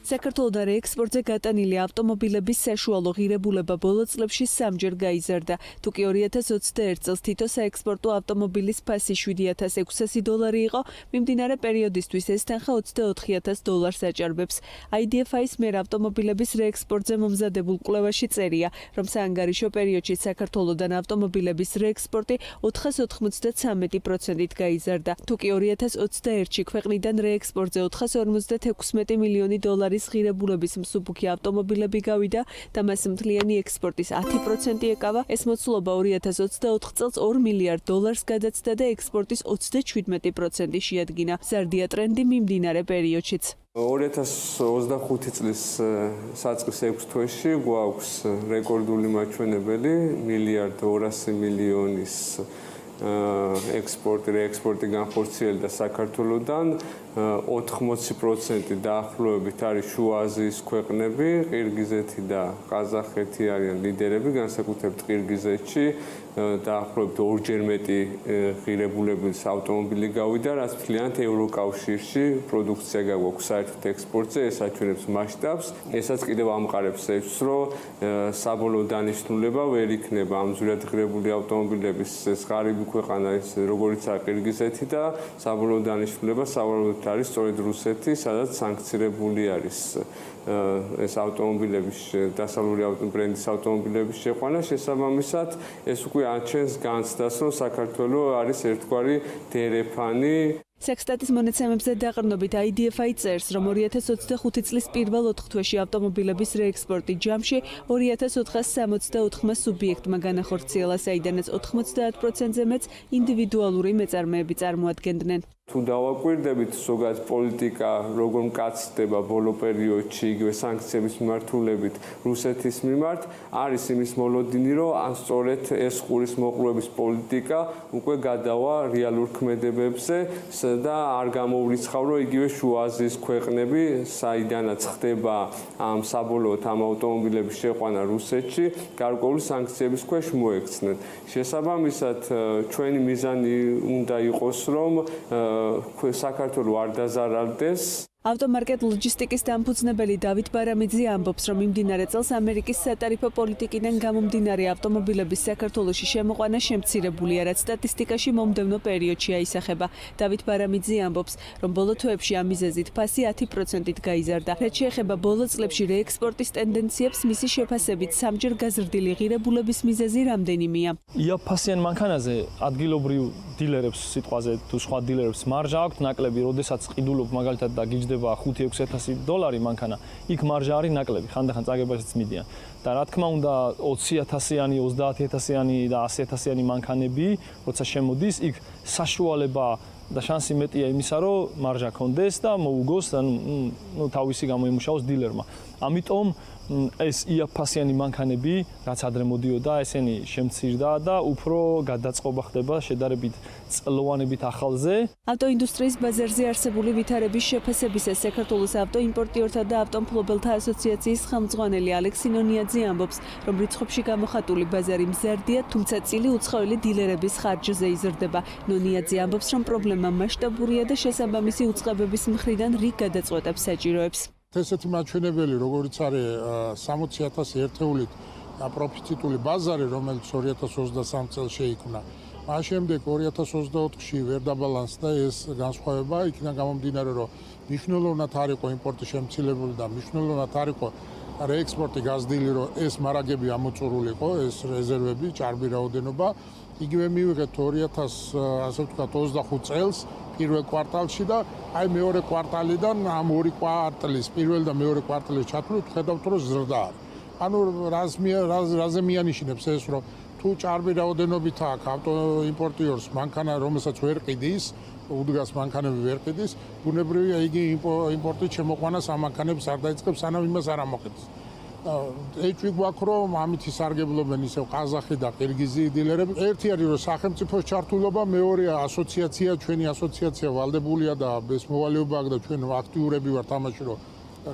საქართველოდან რეექსპორტზე გატანილი ავტომობილების საშუალო ღირებულება ბოლო წლებში 3-ჯერ გაიზარდა. თუკი 2021 წელს თითო საექსპორტო ავტომობილის ფასი $7,600 იყო, მიმდინარე პერიოდისთვის ეს თანხა $24,000 აჭარბებს. IDFI-ის მიერ ავტომობილების რეექსპორტზე მომზადებულ კვლევაში წერია, რომ საანგარიშო პერიოდში საქართველოდან ავტომობილების რეექსპორტი 493%-ით გაიზარდა. თუკი 2021-ში ქვეყნიდან რეექსპორტზე $456 მილიონი ღირებულების მსუბუქი ავტომობილები გავიდა და მას მთლიანი ექსპორტის 10% ეკავა, ეს მოცულობა 2024 წელს $2 მილიარდ გადაცდა და ექსპორტის 37% შეადგინა. მზარდია ტრენდი მიმდინარე პერიოდშიც. 2025 წლის საწყის 6 თვეში გვაქვს რეკორდული მაჩვენებელი $1,200 მილიონის ექსპორტი, რეექსპორტი განხორციელდა საქართველოდან. 80% დაახლოებით არის შუა აზიის ქვეყნები, ყირგიზეთი და ყაზახეთი არიან ლიდერები, განსაკუთრებით ყირგიზეთში დაახლოებით 2-ჯერ მეტი ღირებულების ავტომობილი გავიდა, რაც მთლიანად ევროკავშირში პროდუქცია გაგვაქვს საერთოდ ექსპორტზე, ეს აჩვენებს მასშტაბს. ესაც კიდევ ამყარებს ეს, რომ საბოლოო დანიშნულება ვერ იქნება ამ ზვირად ღირებული ავტომობილების ეს ღარიბი ქვეყანა ის როგორიცაა ყირგიზეთი და საბოლოო დანიშნულება სავარაუდოდ არის სწორედ რუსეთი, სადაც სანქცირებული არის ეს ავტომობილების დასავლური ბრენდის ავტომობილების შეყვანა. შესაბამისად, ეს უკვე აჩენს განცდას, რომ საქართველოს არის ერთგვარი დერეფანი. სექსტატის მონაცემებზე დაყრდნობით IDFI წერს, რომ 2025 წლის პირველ 4 თვეში ავტომობილების რეექსპორტი ჯამში 2464 სუბიექტმა განახორციელა, საიდანაც 90%-ზე მეც ინდივიდუალური მეწარმეები წარმოადგენდნენ. თუ დავაკვირდებით ზოგადად პოლიტიკა როგორ მკაცდება ბოლო პერიოდში იგივე სანქციების მიმართულებით რუსეთის მიმართ, არის იმის მოლოდინი, რომ სწორედ ეს ყურის მოყვრების პოლიტიკა უკვე გადავა რეალურ ქმედებებზე და არ გამოურიცხავ, რომ იგივე შუა აზიის ქვეყნები, საიდანაც ხდება ამ საბოლოოდ ამ ავტომობილების შეყვანა რუსეთში, გარკვეული სანქციების ქვეშ მოექცნენ. შესაბამისად, ჩვენი მიზანი უნდა იყოს, რომ საქართველოს არ დაზარალდეს. ავტომარკეტ ლოჯისტიკის დამფუძნებელი დავით ბარამიძე ამბობს, რომ მიმდინარე წელს ამერიკის სატარიფო პოლიტიკიდან გამომდინარე ავტომობილების საქართველოში შემოყვანა შემცირებულია, რაც სტატისტიკაში მომდევნო პერიოდში აისახება. დავით ბარამიძე ამბობს, რომ ბოლო თვეებში ამ მიზეზით ფასი 10%-ით გაიზარდა. რაც შეეხება ბოლო წლებში რეექსპორტის ტენდენციებს, მისი შეფასებით 3-ჯერ გაზრდილი ღირებულების მიზეზი რამდენიმეა. იაფასიან მანქანაზე ადგილობრივ დილერებს სიტყვაზე თუ სხვა დილერებს მარჟა აქვთ ნაკლები, როდესაც ყიდულობ მაგალითად და გიჯდება $5,000-6,000 მანქანა, იქ მარჟა არის ნაკლები, ხანდახან წაგებაშიც მიდიან. და რა თქმა უნდა 20,000-იანი, 30,000-იანი და 100,000-იანი მანქანები, როცა შემოდის, იქ საშუალება და შანსი მეტია იმისა, რომ მარჟა კონდეს და მოუგოს და თავისი გამოიმუშაოს დილერმა. ამიტომ ეს იაფასიანი მანქანები, რაც ადრე მოდიოდა, ესენი შემცირდა და უფრო გადაწყობა ხდება შედარებით წლოვანებით ახალზე. ავტოინდუსტრიის ბაზარზე არსებული ვითარების შეფასებისას საქართველოს ავტოიმპორტიორთა და ავტომფლობელთა ასოციაციის ხელმძღვანელი ალექსი ნონიაძე ამბობს, რომ რიცხვებში გამოხატული ბაზარი მზარდია, თუმცა წილი უცხოელი დილერების ხარჯზე იზრდება. ნონიაძე ამბობს, რომ პრობლემა მასშტაბურია და შესაბამისი უწყებების მხრიდან რიგ გადაწყვეტებს საჭიროებს. ესეთი მაჩვენებელი, როგორც არის 60,000 ერთეულით პროფიციტული ბაზარი, რომელიც 2023 წელს შეიქმნა. მას შემდეგ 2024-ში ვერ დაბალანსდა ეს განსხვავება, იქიდან გამომდინარე, რომ მნიშვნელოვნად არ იყო იმპორტი შემცირებული და მნიშვნელოვნად არ იყო რეექსპორტი გაზრდილი, რომ ეს მარაგები ამოწურულიყო, ეს რეზერვები, ჭარბი რაოდენობა. იგივე მივიღეთ 2025 წელს პირველ კვარტალში და აი მეორე კვარტალიდან ამ ორი კვარტალის პირველ და მეორე კვარტალის ჩათვლით ხედავთ, რომ ზრდა არის. ანუ რაზე მიანიშნებს ეს, რომ თუ ჭარბი რაოდენობით აქვს ავტოიმპორტიორს მანქანა, რომელსაც ვერ ყიდის, უდგას მანქანები ვერ ყიდის, ბუნებრივია იგი იმპორტით შემოყვანას ამ მანქანებს არ დაიწყებს, სანამ იმას არ ამოყიდს. ეჭვი გვაქვს, რომ ამით ისარგებლობენ ისევ ყაზახი და ყირგიზი დილერები. ერთი არის, რომ სახელმწიფოს ჩართულობა, მეორეა ასოციაცია, ჩვენი ასოციაცია ვალდებულია და ეს მოვალეობა აქვს და ჩვენ აქტიურები ვართ ამაში, რომ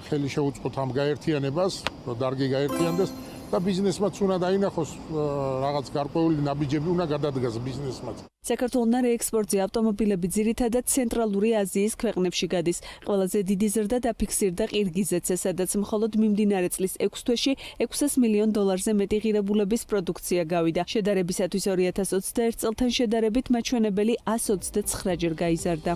ხელი შეუწყოთ ამ გაერთიანებას, რომ დარგი გაერთიანდეს. და ბიზნესმაც უნდა დაინახოს რაღაც გარკვეული ნაბიჯები უნდა გადადგას ბიზნესმაც. საქართველოს რეექსპორტზე ავტომობილები ძირითადად ცენტრალური აზიის ქვეყნებში გადის. ყველაზე დიდი ზრდა დაფიქსირდა ყირგიზეთზე, სადაც მხოლოდ მიმდინარე წლის 6 თვეში $600 მილიონ მეტი ღირებულების პროდუქცია გავიდა. შედარებისათვის 2021 წელთან შედარებით მაჩვენებელი 129 ჯერ გაიზარდა.